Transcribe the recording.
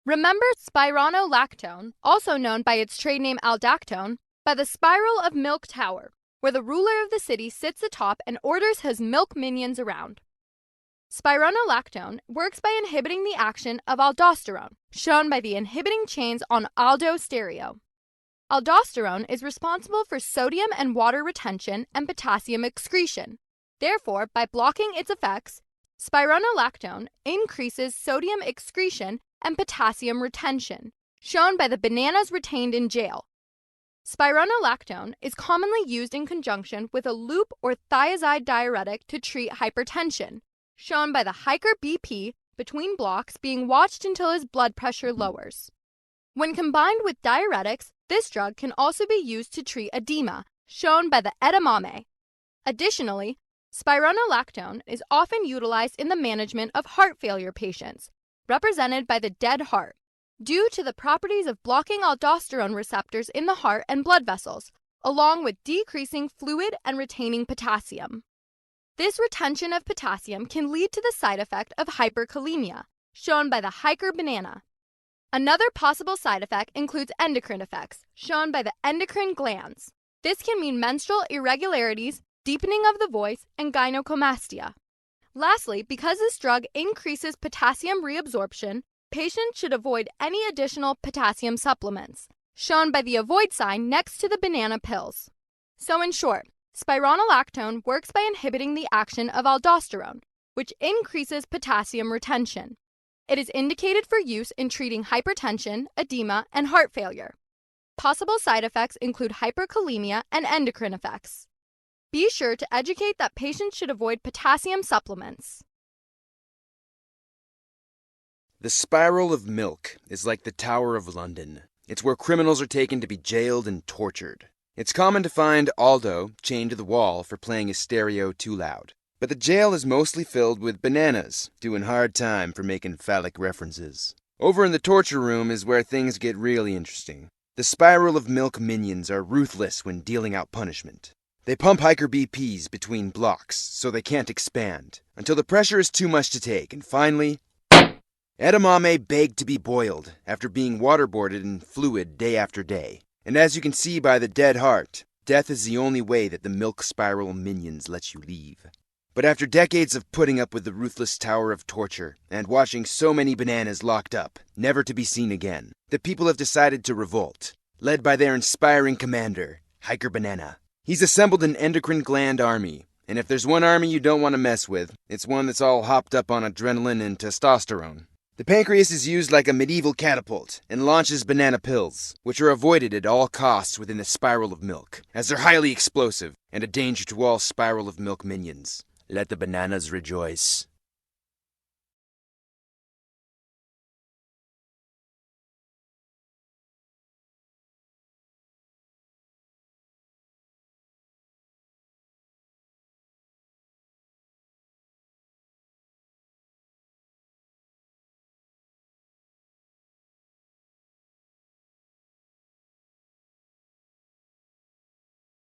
Remember spironolactone, also known by its trade name aldactone, by the spiral of milk tower, where the ruler of the city sits atop and orders his milk minions around. Spironolactone works by inhibiting the action of aldosterone, shown by the inhibiting chains on aldosterone. Aldosterone is responsible for sodium and water retention and potassium excretion. Therefore, by blocking its effects, spironolactone increases sodium excretion and potassium retention, shown by the bananas retained in jail. Spironolactone is commonly used in conjunction with a loop or thiazide diuretic to treat hypertension, shown by the hiker BP between blocks being watched until his blood pressure lowers. When combined with diuretics, this drug can also be used to treat edema, shown by the edamame. Additionally, spironolactone is often utilized in the management of heart failure patients, represented by the dead heart, due to the properties of blocking aldosterone receptors in the heart and blood vessels, along with decreasing fluid and retaining potassium. This retention of potassium can lead to the side effect of hyperkalemia, shown by the hiker banana. Another possible side effect includes endocrine effects, shown by the endocrine glands. This can mean menstrual irregularities, deepening of the voice, and gynecomastia. Lastly, because this drug increases potassium reabsorption, patients should avoid any additional potassium supplements, shown by the avoid sign next to the banana pills. So in short, spironolactone works by inhibiting the action of aldosterone, which increases potassium retention. It is indicated for use in treating hypertension, edema, and heart failure. Possible side effects include hyperkalemia and endocrine effects. Be sure to educate that patients should avoid potassium supplements. The spiral of milk is like the Tower of London. It's where criminals are taken to be jailed and tortured. It's common to find Aldo chained to the wall for playing his stereo too loud. But the jail is mostly filled with bananas, doing hard time for making phallic references. Over in the torture room is where things get really interesting. The spiral of milk minions are ruthless when dealing out punishment. They pump hiker BPs between blocks so they can't expand, until the pressure is too much to take, and finally, edamame begged to be boiled after being waterboarded in fluid day after day. And as you can see by the dead heart, death is the only way that the milk spiral minions let you leave. But after decades of putting up with the ruthless tower of torture and watching so many bananas locked up, never to be seen again, the people have decided to revolt, led by their inspiring commander, Hiker Banana. He's assembled an endocrine gland army, and if there's one army you don't want to mess with, it's one that's all hopped up on adrenaline and testosterone. The pancreas is used like a medieval catapult and launches banana pills, which are avoided at all costs within the spiral of milk, as they're highly explosive and a danger to all spiral of milk minions. Let the bananas rejoice.